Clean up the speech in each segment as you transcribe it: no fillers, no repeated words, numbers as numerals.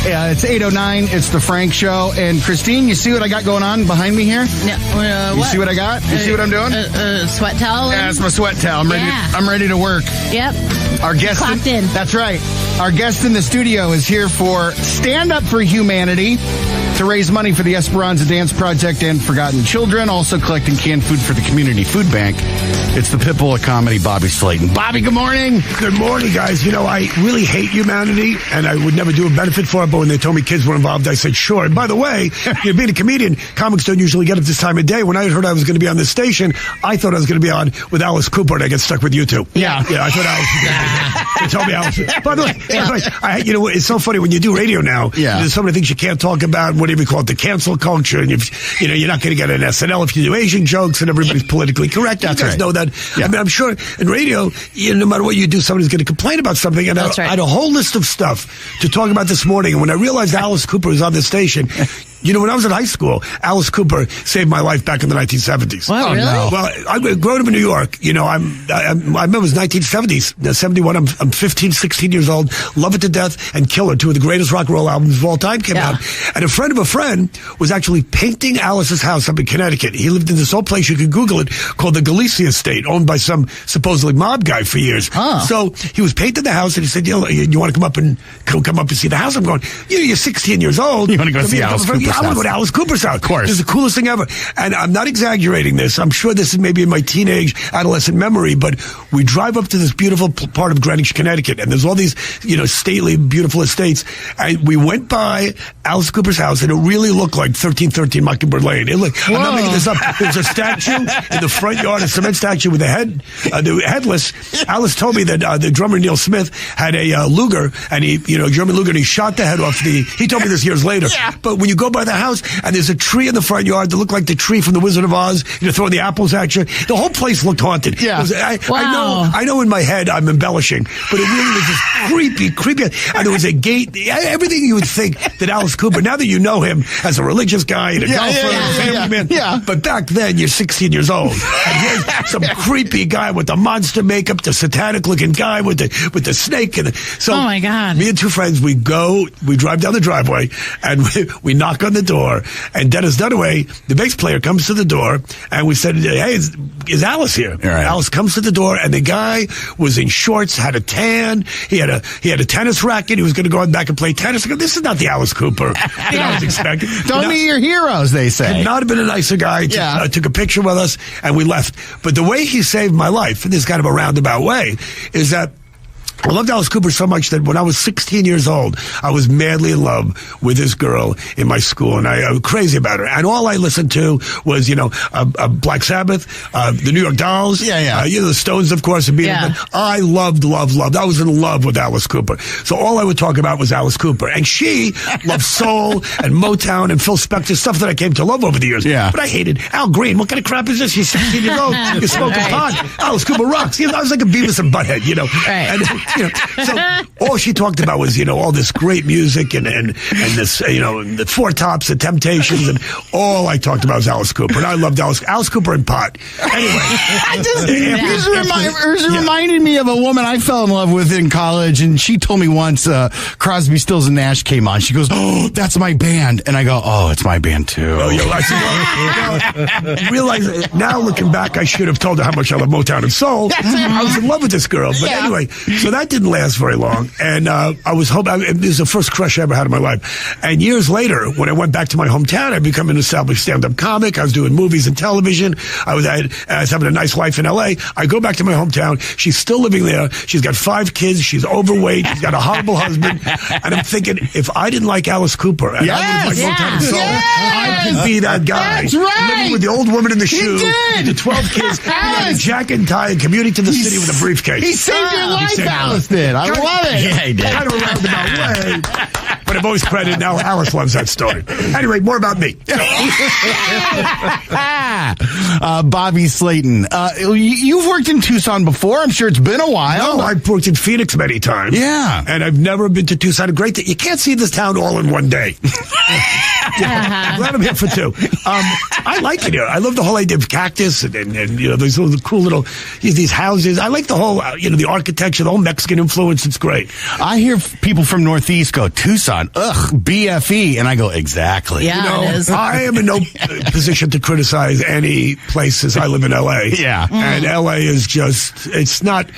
Yeah, it's 8:09. It's the Frank Show. And Christine, you see what I got going on behind me here? No, you see what I got? You see what I'm doing? Sweat towel? Yeah, it's my sweat towel. I'm ready to work. Yep. Our guest clocked in. That's right. Our guest in the studio is here for Stand Up for Humanity to raise money for the Esperanza Dance Project and Forgotten Children, also collecting canned food for the Community Food Bank. It's the Pitbull of comedy, Bobby Slayton. Bobby, good morning. Good morning, guys. You know, I really hate humanity, and I would never do a benefit for it, but when they told me kids were involved, I said, sure. And by the way, being a comedian, comics don't usually get up this time of day. When I heard I was going to be on this station, I thought I was going to be on with Alice Cooper, and I get stuck with you two. Yeah, I thought Alice was going to be. They told me Alice. By the way, you know, it's so funny when you do radio now. Yeah. There's so many things you can't talk about. What do we call it? The cancel culture. And you're not going to get an SNL if you do Asian jokes, and everybody's politically correct. That's you guys know that. Yeah. I mean, I'm sure in radio, no matter what you do, somebody's going to complain about something. And I had a whole list of stuff to talk about this morning. And when I realized Alice Cooper was on this station, you know, when I was in high school, Alice Cooper saved my life back in the 1970s. Wow, really? No. Well, I grew up in New York. You know, I remember it was 1970s, 71. I'm 15, 16 years old. Love It to Death and Killer, two of the greatest rock and roll albums of all time, came out. And a friend of a friend was actually painting Alice's house up in Connecticut. He lived in this old place, you could Google it, called the Galicia Estate, owned by some supposedly mob guy for years. So he was painting the house, and he said, you want to come up and see the house? I'm going, you're 16 years old. You want to go see Alice Cooper? I want to go to Alice Cooper's house. Of course. This is the coolest thing ever. And I'm not exaggerating this. I'm sure this is maybe in my teenage, adolescent memory, but we drive up to this beautiful part of Greenwich, Connecticut, and there's all these, stately, beautiful estates. And we went by Alice Cooper's house, and it really looked like 1313 Mockingbird Lane. I'm not making this up. There's a statue in the front yard, a cement statue with a head, headless. Alice told me that the drummer Neil Smith had a Luger, and German Luger, and he shot the head off he told me this years later. Yeah. But when you go by the house, and there's a tree in the front yard that looked like the tree from the Wizard of Oz, throwing the apples at you. The whole place looked haunted. Yeah. I know in my head I'm embellishing, but it really was just creepy. And there was a gate, everything you would think that Alice Cooper, now that you know him as a religious guy and a golfer and a family man. Yeah. But back then, you're 16 years old. And here's some creepy guy with the monster makeup, the satanic looking guy with the snake. So, oh my God. Me and two friends, we drive down the driveway, and we knock on the door, and Dennis Dunaway, the bass player, comes to the door, and we said, hey, is Alice here? Right. Alice comes to the door, and the guy was in shorts, had a tan, he had a tennis racket, he was going to go back and play tennis. I go, this is not the Alice Cooper that I was expecting. Don't meet your heroes, they say. Could not have been a nicer guy. Took a picture with us, and we left. But the way he saved my life, in this kind of a roundabout way, is that I loved Alice Cooper so much that when I was 16 years old, I was madly in love with this girl in my school, and I was crazy about her. And all I listened to was, Black Sabbath, the New York Dolls, the Stones, of course, and Beatles. But I loved. I was in love with Alice Cooper. So all I would talk about was Alice Cooper. And she loved soul and Motown and Phil Spector, stuff that I came to love over the years. Yeah. But I hated Al Green. What kind of crap is this? She's 16 years old. You're smoking pot. Alice Cooper rocks. I was like a Beavis and Butthead, Right. And, so all she talked about was, all this great music and this, the Four Tops, the Temptations, and all I talked about was Alice Cooper. And I loved Alice Cooper and pot. Anyway. It reminded me of a woman I fell in love with in college, and she told me once Crosby, Stills, and Nash came on. She goes, oh, that's my band. And I go, oh, it's my band too. I realize now looking back, I should have told her how much I love Motown and soul. I was in love with this girl. But anyway, so that didn't last very long, and I was hoping. It was the first crush I ever had in my life. And years later, when I went back to my hometown, I became an established stand-up comic. I was doing movies and television. I was having a nice life in L.A. I go back to my hometown. She's still living there. She's got 5 kids. She's overweight. She's got a horrible husband. And I'm thinking, if I didn't like Alice Cooper, and I would like Motown and soul, I could be that guy. That's right. Living with the old woman in the shoe, the 12 kids, a jacket and tie, and commuting to the city with a briefcase. He saved your life, Alice did. I love it. Yeah, he did. Kind of a roundabout way. But I've always credited now. Alice loves that story. Anyway, more about me. Bobby Slayton. You've worked in Tucson before. I'm sure it's been a while. No, I've worked in Phoenix many times. Yeah. And I've never been to Tucson. A great thing. You can't see this town all in one day. I'm glad I'm here for 2. I like it here. I love the whole idea of cactus and these little cool little these houses. I like the whole the architecture, the whole Mexican influence. It's great. I hear people from Northeast go, Tucson. Tucson. Ugh, BFE. And I go, exactly. Yeah, it is. I am in no position to criticize any places. I live in L.A. Yeah. And L.A. is just, it's not,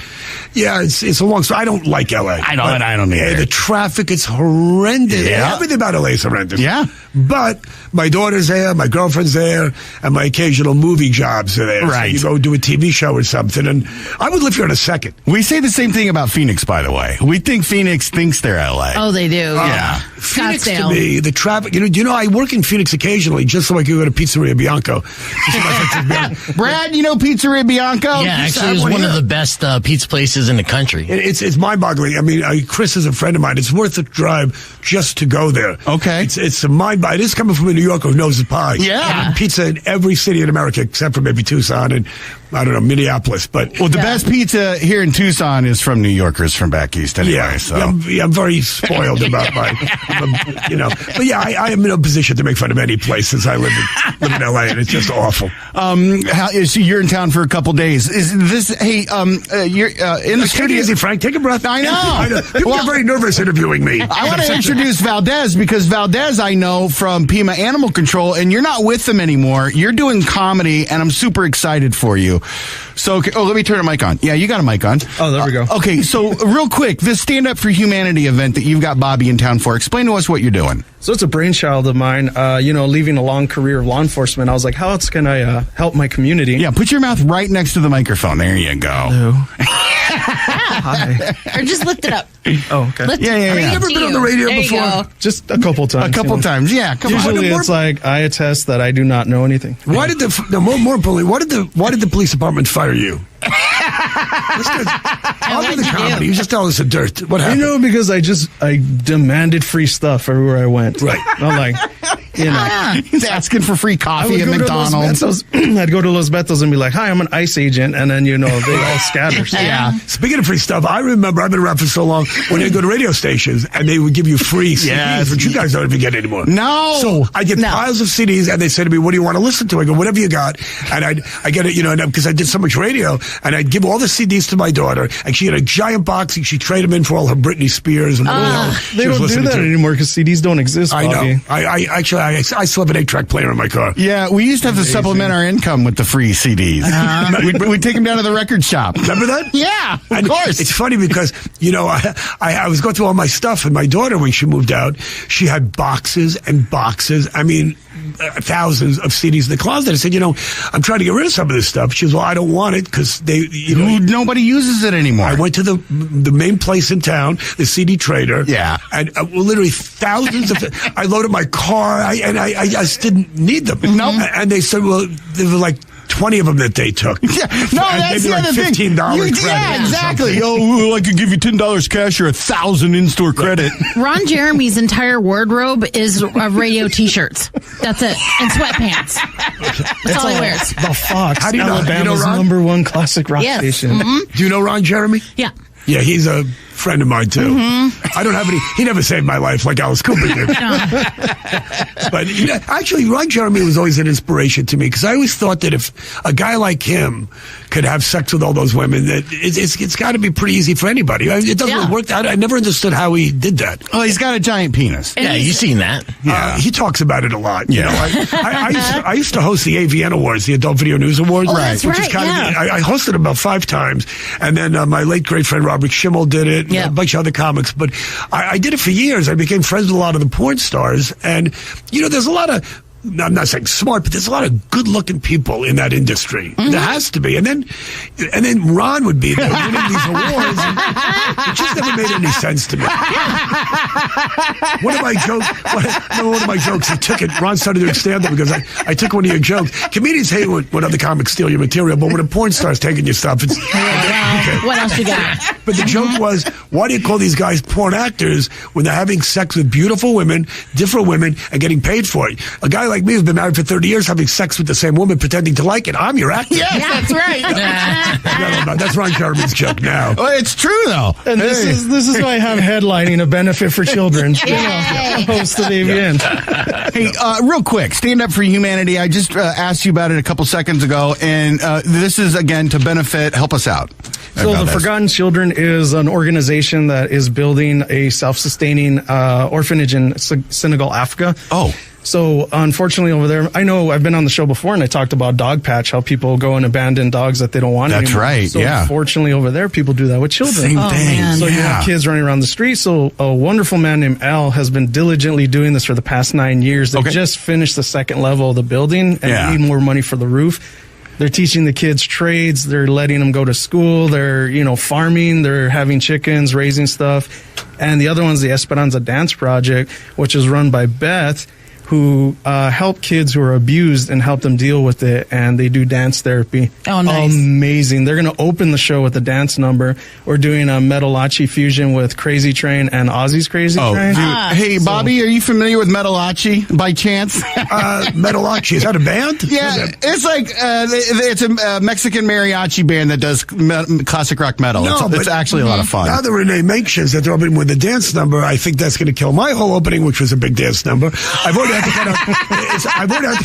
it's a long story. I don't like L.A. I don't either. The traffic, it's horrendous. Yeah. Everything about L.A. is horrendous. Yeah. But my daughter's there, my girlfriend's there, and my occasional movie jobs are there. Right. So you go do a TV show or something, and I would live here in a second. We say the same thing about Phoenix, by the way. We think Phoenix thinks they're LA. Oh, they do. Yeah. Phoenix to Scottsdale. me, the traffic, I work in Phoenix occasionally just so I can go to Pizzeria Bianco. Brad, you know Pizzeria Bianco? Yeah, actually, it's one of the best pizza places in the country. It's mind-boggling. I mean, Chris is a friend of mine. It's worth the drive just to go there. Okay. It's a mind-boggling. It is coming from a New Yorker who knows his pie. Yeah. Pizza in every city in America except for maybe Tucson and, I don't know, Minneapolis. But Well, the best pizza here in Tucson is from New Yorkers from back east anyway. yeah, So. I'm very spoiled about my, But yeah, I am in a position to make fun of any place since I live in LA, and it's just awful. So you're in town for a couple days. Is this, you're in the Take it studio. easy, Frank. Take a breath. I know. People Well, get very nervous interviewing me. I want to introduce Valdez because Valdez I know from Pima Animal Control, and you're not with them anymore. You're doing comedy, and I'm super excited for you. So, let me turn a mic on. Yeah, you got a mic on. Oh, there we go. Okay, so real quick, this Stand Up for Humanity event that you've got Bobby in town for, explain to us what you're doing. So it's a brainchild of mine. Leaving a long career of law enforcement, I was like, how else can I help my community? Yeah, put your mouth right next to the microphone. There you go. Hello. Hi. Or just lift it up. Oh, okay. Lift Yeah, it yeah, right yeah. up Ever to been on you. the radio There you before? go. Just a couple times. A couple times. Yeah, come on. Usually it's like, I attest that I do not know anything. Why did more importantly, why did the police department fire you? I'll do the comedy. You just tell us the dirt. What happened? Because I demanded free stuff everywhere I went. Right. I'm like, He's asking for free I coffee would at go to McDonald's. Los Betos. I'd go to Los Betos and be like, hi, I'm an ICE agent. And then, they all scatter. Yeah. Speaking of free stuff, I remember, I've been around for so long, when they go to radio stations and they would give you free CDs, Yes. which you guys don't even get anymore. No. So I get No. piles of CDs and they say to me, what do you want to listen to? I go, whatever you got. And I get it, because I did so much radio, and I'd give all the CDs to my daughter, and she had a giant box, and she'd trade them in for all her Britney Spears and whatever the hell she They was don't do listening that to. anymore because CDs don't exist, I Bobby. know. I still have an 8-track player in my car. Yeah, we used to have to supplement our income with the free CDs. We'd take them down to the record shop. Remember that? Yeah, of And course. It's funny because, I was going through all my stuff, and my daughter, when she moved out, she had boxes and boxes. I mean, thousands of CDs in the closet. I said, I'm trying to get rid of some of this stuff. She goes, well, I don't want it because Nobody uses it anymore. I went to the main place in town, the CD Trader. Yeah. And literally thousands of I loaded my car, I just didn't need them. Nope. And they said, well, there were like 20 of them that they took. Yeah, no, that's maybe the like other thing. $15 credit. Yeah, or exactly. something. I could give you $10 cash or 1,000 in-store credit. Ron Jeremy's entire wardrobe is radio T-shirts. That's it. And sweatpants. That's all he wears. The Fox, How do you know? Alabama's Ron? #1 classic rock Yes. station. Do you know Ron Jeremy? Yeah. Yeah, he's a friend of mine, too. I don't have any. He never saved my life like Alice Cooper did. But actually, Ron Jeremy was always an inspiration to me because I always thought that if a guy like him could have sex with all those women, that it's got to be pretty easy for anybody. It doesn't Yeah. work. I never understood how he did that. Oh, he's got a giant penis. Yeah, you've seen that. Yeah. He talks about it a lot. Yeah. I used to host the AVN Awards, the Adult Video News Awards. Oh, that's Which is right, kind yeah. of, I hosted it about 5 times. And then my late great friend Robert Schimmel did it, Yeah. a bunch of other comics. But I did it for years. I became friends with a lot of the porn stars. And, there's a lot of, I'm not saying smart, but there's a lot of good-looking people in that industry. There has to be. And then Ron would be there winning these awards. And it just never made any sense to me. One of my jokes, he took it. Ron started doing stand-up because I took one of your jokes. Comedians hate when other comics steal your material, but when a porn star's taking your stuff, it's... Okay. What else you got? But the joke was, why do you call these guys porn actors when they're having sex with beautiful women, different women, and getting paid for it? A guy like me who's been married for 30 years having sex with the same woman pretending to like it, I'm your actor. Yes, that's right. No, that's Ron Jeremy's joke now. Well, it's true, though. And this is why I have headlining a benefit for children. Host of AVN. Hey, real quick, Stand Up for Humanity. I just asked you about it a couple seconds ago, and this is, again, to benefit. Help us out. So the Forgotten Children is an organization that is building a self-sustaining orphanage in Senegal, Africa. Oh. So, unfortunately, over there, I know I've been on the show before, and I talked about Dog Patch, how people go and abandon dogs that they don't want anymore. That's right, so yeah. Unfortunately, over there, people do that with children. Same thing. Man. So you have kids running around the street. So a wonderful man named Al has been diligently doing this for the past 9 years. They just finished the second level of the building and need more money for the roof. They're teaching the kids trades. They're letting them go to school. They're, farming. They're having chickens, raising stuff. And the other one's the Esperanza Dance Project, which is run by Beth, who help kids who are abused and help them deal with it, and they do dance therapy. Oh, nice. Amazing. They're going to open the show with a dance number. We're doing a Metalachi fusion with Crazy Train and Ozzy's Crazy Train. Hey, Bobby, are you familiar with Metalachi by chance? Metalachi, is that a band? Yeah, it's like it's a Mexican mariachi band that does classic rock metal. It's actually a lot of fun. Now that Renee mentions that they're opening with a dance number, I think that's going to kill my whole opening, which was a big dance number. I've already had to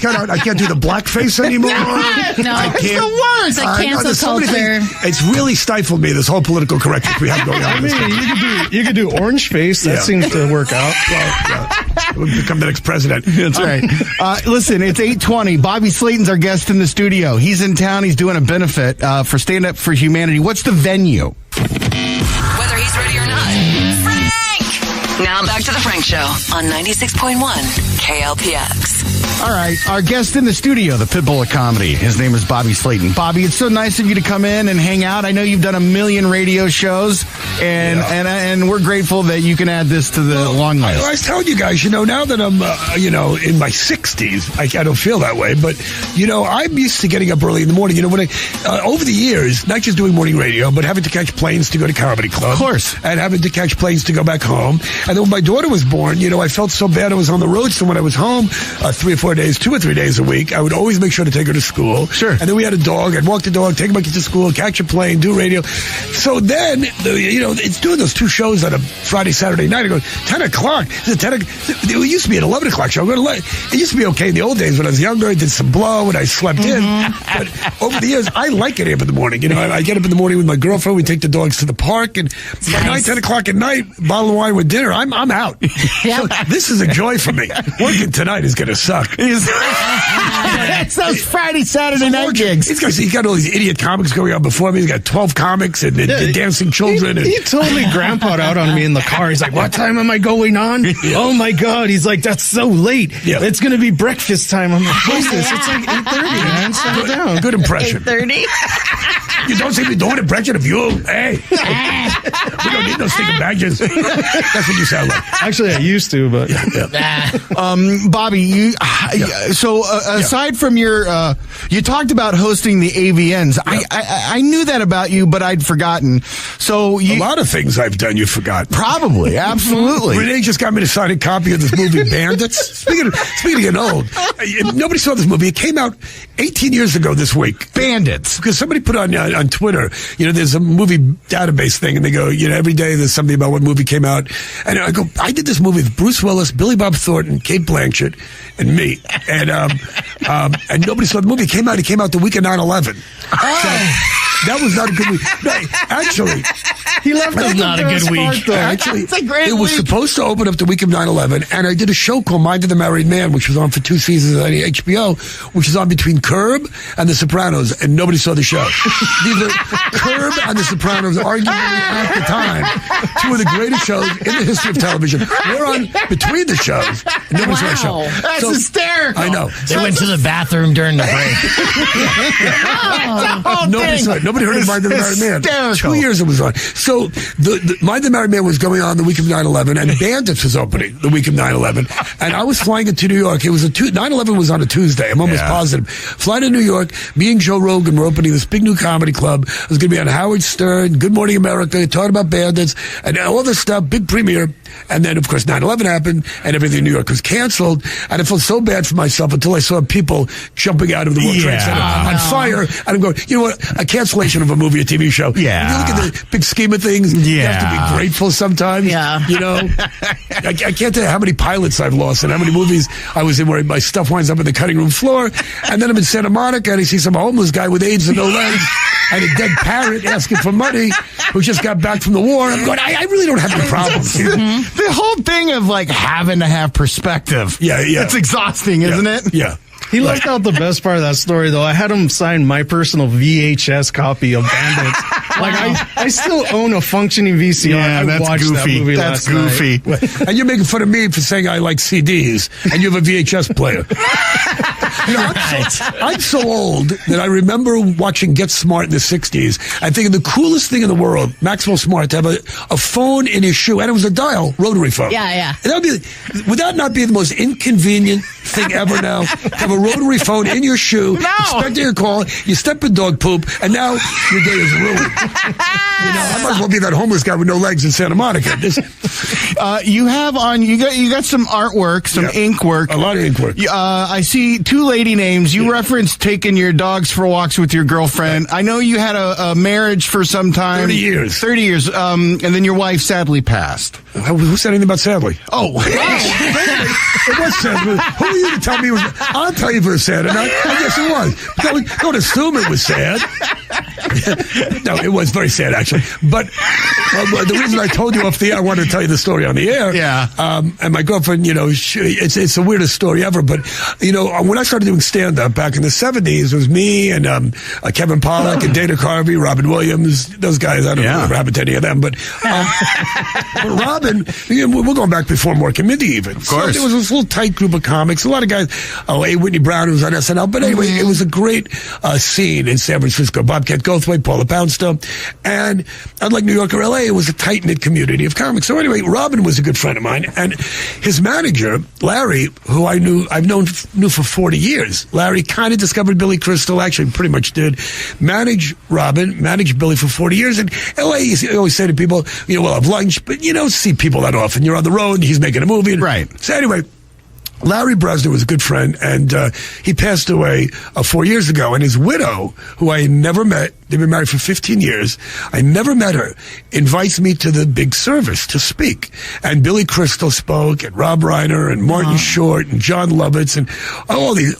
cut out. I can't do the blackface anymore. No, I it's can't. the worst. It's like cancel culture. It's really stifled me, this whole political correctness we have going on. I mean, you could do orange face. That seems to work out. Well, we'll become the next president. That's right. Listen, it's 8:20. Bobby Slayton's our guest in the studio. He's in town. He's doing a benefit for Stand Up for Humanity. What's the venue? Whether he's ready or not. Frank! Now back to the Frank Show on 96.1 KLPX. All right, our guest in the studio, the Pitbull of comedy. His name is Bobby Slayton. Bobby, it's so nice of you to come in and hang out. I know you've done a million radio shows, and we're grateful that you can add this to the long list. I was telling you guys, now that I'm, in my 60s, I don't feel that way, but, I'm used to getting up early in the morning. When over the years, not just doing morning radio, but having to catch planes to go to comedy club. Of course. And having to catch planes to go back home. And then when my daughter was born, I felt so bad I was on the road, so when I was home 3 or 4 days, 2 or 3 days a week, I would always make sure to take her to school. Sure. And then we had a dog. I'd walk the dog, take my kids to school, catch a plane, do radio. So then, it's doing those 2 shows on a Friday, Saturday night. I go, 10 o'clock. It used to be an 11 o'clock show. It used to be okay in the old days when I was younger. I did some blow and I slept in. But over the years, I like getting up in the morning. I get up in the morning with my girlfriend. We take the dogs to the park. And by 9, 10 o'clock at night, bottle of wine with dinner, I'm out. So this is a joy for me. Working tonight is going to suck. It's those Friday, Saturday night gigs. He's got all these idiot comics going on before me. He's got 12 comics and dancing children. He totally grandpa'd out on me in the car. He's like, what time am I going on? Oh, my God. He's like, that's so late. Yeah. It's going to be breakfast time. I'm like, what's this? It's like 8:30, man. Settle down. Good impression. 8:30? You don't see me doing an impression of you. Hey. We don't need no stinking badges. That's what you sound like. Actually, I used to, but... Bobby, aside from your... you talked about hosting the AVNs. Yeah. I knew that about you, but I'd forgotten. So a lot of things I've done you forgot. Probably, absolutely. Renee just got me to sign a copy of this movie, Bandits. Speaking of getting old, nobody saw this movie. It came out 18 years ago this week. Bandits. Because somebody put on Twitter, there's a movie database thing, and they go, every day there's something about what movie came out. And I go, I did this movie with Bruce Willis, Billy Bob Thornton, Kate Blanchett, and me. And nobody saw the movie. It came out the week of 9/11. That was not a good week. No, actually, he left us not a good week. Though. Actually, it was supposed to open up the week of 9/11, and I did a show called Mind of the Married Man, which was on for 2 seasons on HBO, which is on between Curb and The Sopranos, and nobody saw the show. These are Curb and The Sopranos, arguably at the time 2 of the greatest shows in the history of television. We're on between the shows, and nobody saw the show. That's hysterical. I know. They went to the bathroom during the break. Nobody saw it. Nobody heard of Mind of the Married Man. 2 years it was on. So the Married Man was going on the week of 9/11, and Bandits was opening the week of 9/11. And I was flying into New York. It was 9/11 was on a Tuesday. I'm almost positive. Flying to New York, me and Joe Rogan were opening this big new comedy club. It was going to be on Howard Stern, Good Morning America, talking about bandits, and all this stuff, big premiere. And then, of course, 9/11 happened, and everything in New York was canceled. And I felt so bad for myself until I saw people jumping out of the World Trade Center on fire. And I'm going, you know what? A cancellation of a movie, a TV show. Yeah. When you look at the big scheme of things, you have to be grateful sometimes. Yeah. You know? I can't tell you how many pilots I've lost and how many movies I was in where my stuff winds up on the cutting room floor. And then I'm in Santa Monica, and I see some homeless guy with AIDS and no legs and a dead parrot asking for money who just got back from the war. I'm going, I really don't have any problems here. The whole thing of like having to have perspective. Yeah. It's exhausting, isn't it? Yeah. He left out the best part of that story, though. I had him sign my personal VHS copy of Bandits. I still own a functioning VCR. Yeah, I watched goofy. that movie That's last goofy. night. And you're making fun of me for saying I like CDs, and you have a VHS player. You know, I'm so old that I remember watching Get Smart in the 60s and thinking the coolest thing in the world, Maxwell Smart, to have a phone in his shoe, and it was a dial, rotary phone. Yeah. And would that not be the most inconvenient thing ever now? Have a rotary phone in your shoe, expecting a call, you step in dog poop, and now your day is ruined. I might as well be that homeless guy with no legs in Santa Monica. You got some artwork, some ink work. A lot of ink work. I see two lady names. You referenced taking your dogs for walks with your girlfriend. I know you had a marriage for some time. 30 years. 30 years. And then your wife sadly passed. Who said anything about sadly? Oh. It was sad. Who are you to tell me it was? I'll tell you if it was sad or not. I guess it was. Don't assume it was sad. No, it was very sad, actually. But the reason I told you off the air, I wanted to tell you the story on the air. Yeah. And my girlfriend, it's the weirdest story ever. But, when I started doing stand-up back in the 70s, it was me and Kevin Pollak and Dana Carvey, Robin Williams, those guys. I don't know what happened to any of them. But Robin, we're going back before Mork and Mindy even. Of course. So there was this little tight group of comics. A lot of guys. Whitney Brown, who was on SNL. But anyway, it was a great scene in San Francisco. Bobcat Goldthwait, Paula Poundstone. And unlike New York or LA, it was a tight-knit community of comics. So anyway, Robin was a good friend of mine. And his manager, Larry, who I've known for 40 years. Larry kind of discovered Billy Crystal, actually pretty much did. Managed Robin, managed Billy for 40 years. And LA, you always say to people, we'll have lunch, but you don't see people that often. You're on the road, he's making a movie. Right. So anyway, Larry Bresner was a good friend, and he passed away 4 years ago. And his widow, who I had never met, they've been married for 15 years, I never met her, invites me to the big service to speak. And Billy Crystal spoke, and Rob Reiner, and Martin Short, and John Lovitz, and all these,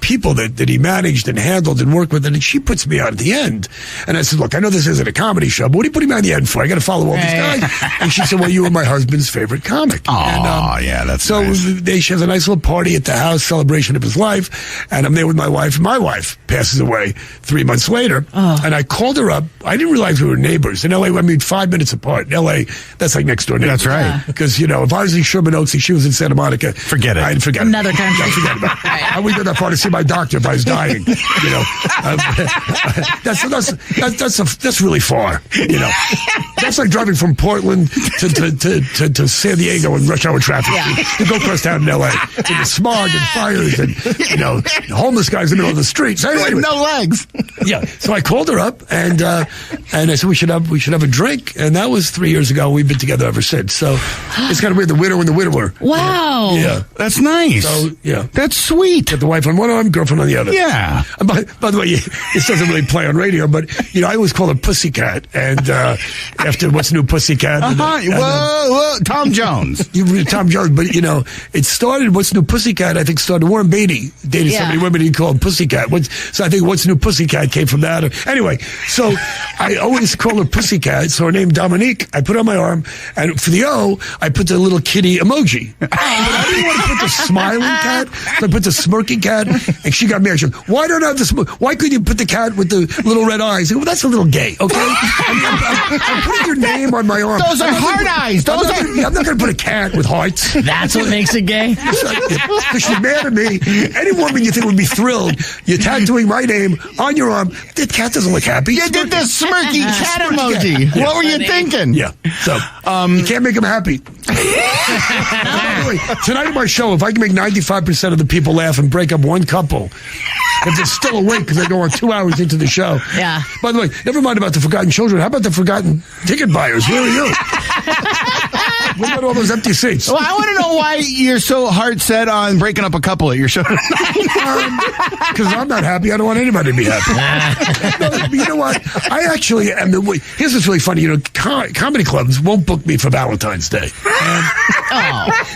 people that he managed and handled and worked with. And she puts me on at the end. And I said, look, I know this isn't a comedy show, but what are you putting me on the end for? I got to follow all these guys. And she said, well, you were my husband's favorite comic. Oh, yeah, that's so nice. She has a nice little party at the house, celebration of his life, and I'm there with my wife. My wife passes away 3 months later, and I called her up. I didn't realize we were neighbors. In LA, 5 minutes apart. In LA, that's like next door neighbors. That's right. Because, if I was in Sherman Oaks and she was in Santa Monica, forget it. I'd forget Another it. country. Forget about it. I wouldn't go that far to see my doctor if I was dying. That's really far. That's like driving from Portland to San Diego in rush hour traffic. You go across town in LA with the smog and fires and homeless guys in the middle of the street. So anyway, no legs. Yeah. So I called her up and I said we should have a drink, and that was 3 years ago. We've been together ever since. So it's kind of weird, the widow and the widower. Wow. Yeah. That's nice. So yeah, that's sweet. Got the wife on one arm, girlfriend on the other. Yeah. And by the way, this doesn't really play on radio, but I always call her Pussycat, and after What's New Pussycat. Whoa, Tom Jones. Tom Jones, but it started. What's New Pussycat? I think started. Warren Beatty dated so many women he called Pussycat. So I think What's New Pussycat came from that. Anyway, so I always call her Pussycat. So her name Dominique. I put on my arm, and for the O, I put the little kitty emoji. But I didn't want to put the smiling cat, so I put the smirking cat, and she got me. She goes, why don't I have the why couldn't you put the cat with the little red eyes? I go, well, that's a little gay, okay? I'm putting your name on my arm. Those are hard eyes. I'm not going to put a cat with hearts. That's what makes it gay? Because she's mad at me. Any woman you think would be thrilled, you're tattooing my name on your arm. That cat cat doesn't look happy. You did the smirky cat emoji. Yeah. What were you thinking? Yeah. So, you can't make him happy. Anyway, tonight on my show, if I can make 95% of the people laugh and break up one couple, if they're still awake because they go on 2 hours into the show. Yeah. By the way, never mind about the forgotten children. How about the forgotten ticket buyers? Where are you? What about all those empty seats? Well, I want to know why you're so hard set on breaking up a couple at your show tonight. Because I'm not happy. I don't want anybody to be happy. No, you know what? I actually am. Here's what's really funny. You know, comedy clubs won't book me for Valentine's Day.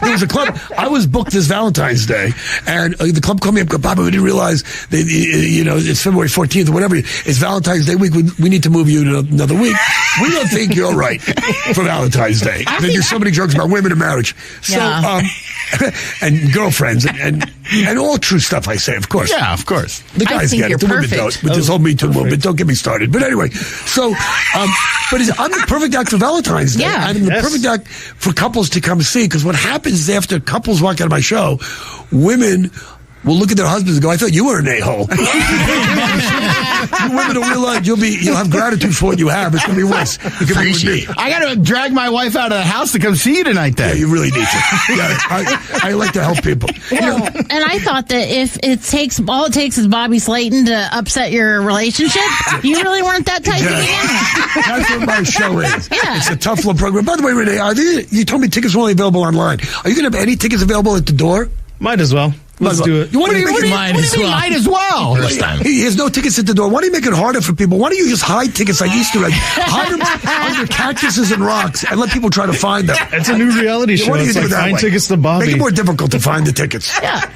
There was a club. I was booked this Valentine's Day, and the club called me up. Bobby, we didn't realize that, you know, it's February 14th or whatever. It's Valentine's Day week. We need to move you to another week. We don't think you're right for Valentine's Day. They do so many jokes about women and marriage. So, and girlfriends and all true stuff I say, of course. Yeah, of course. The guys get it. The women don't. With this whole Me Too movement, don't get me started. But anyway, so, but I'm the perfect act for Valentine's Day. Yeah. I'm the perfect act for couples to come see, because what happens is after couples walk out of my show, women will look at their husbands and go, I thought you were an a-hole. You women will realize you'll have gratitude for what you have. It's going to be worse. You can be with me. I got to drag my wife out of the house to come see you tonight then. Yeah, you really need to. Yeah, I like to help people. Well, and I thought that if all it takes is Bobby Slayton to upset your relationship, you really weren't that tight to begin with. That's what my show is. Yeah. It's a tough little program. By the way, Renee, you told me tickets were only available online. Are you going to have any tickets available at the door? Might as well. Let's do it. What do you mean might as well? First time. He has no tickets at the door. Why do you make it harder for people? Why don't you just hide tickets like Easter eggs? Hide them under cactuses and rocks and let people try to find them. It's a new reality show. Why don't you It's do like it that find way? tickets to Bobby. Make it more difficult to find the tickets. Yeah.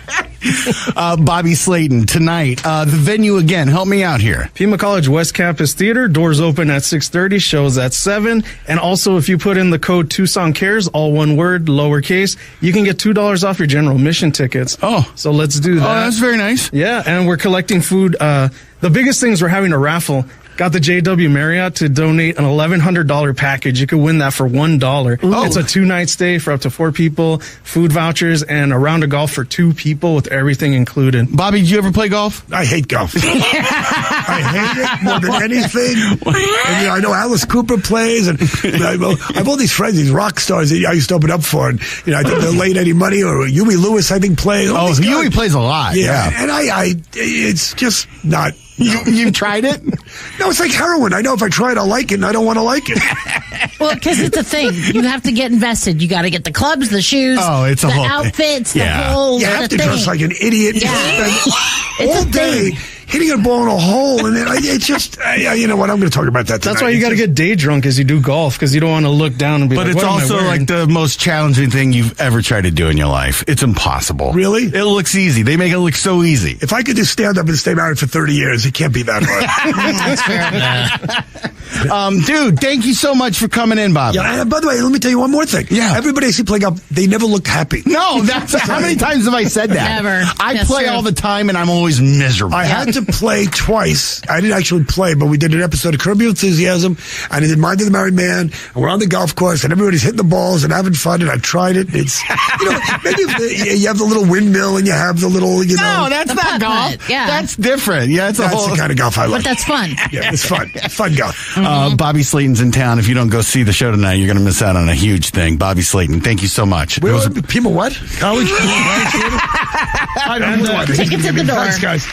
Bobby Slayton tonight. The venue again. Help me out here. Pima College West Campus Theater. Doors open at 6:30. Shows at 7. And also, if you put in the code Tucson Cares, all one word, lowercase, you can get $2 off your general admission tickets. Oh. So let's do that. Oh, that's very nice. Yeah, and we're collecting food. The biggest thing is we're having a raffle. Got the JW Marriott to donate an $1,100 package. You could win that for $1. Oh. It's a 2-night stay for up to 4 people, food vouchers, and a round of golf for 2 people with everything included. Bobby, did you ever play golf? I hate golf. I hate it more than anything. And, I know Alice Cooper plays, and I have all these friends, these rock stars that I used to open up for. And I think they're late Eddie Money or Huey Lewis, I think, plays. Oh, Huey plays a lot. Yeah. And it's just not. You've tried it? No, it's like heroin. I know if I try it, I'll like it, and I don't want to like it. Well, because it's a thing. You have to get invested. You got to get the clubs, the shoes, it's a the whole outfits, thing. the whole You have to thing. dress like an idiot. Yeah. You spend all day hitting a ball in a hole, and then it's just, you know what, I'm going to talk about that tonight. That's why you got to get day drunk as you do golf, because you don't want to look down and be But like, it's what am I also wearing? like the most challenging thing you've ever tried to do in your life. It's impossible. Really? It looks easy. They make it look so easy. If I could just stand up and stay married for 30 years, it can't be that hard. Dude, thank you so much for coming in, Bob. Yeah, and by the way, let me tell you one more thing. Yeah. Everybody I see play golf, they never look happy. No, that's how many times have I said that? Never. I That's play true. all the time, and I'm always miserable. I had to play twice. I didn't actually play, but we did an episode of Curb Your Enthusiasm, and I did Mind of the Married Man, and we're on the golf course, and everybody's hitting the balls and having fun, and I tried it. It's, maybe you have the little windmill, and you have the little, No, that's The not putt-putt, golf. yeah. That's different. Yeah, it's a that's whole... the kind of golf I like. But that's fun. Yeah, it's fun. Fun golf. Bobby Slayton's in town. If you don't go see the show tonight, you're going to miss out on a huge thing. Bobby Slayton, thank you so much. People what? College? Tickets at the door. Thanks, guys.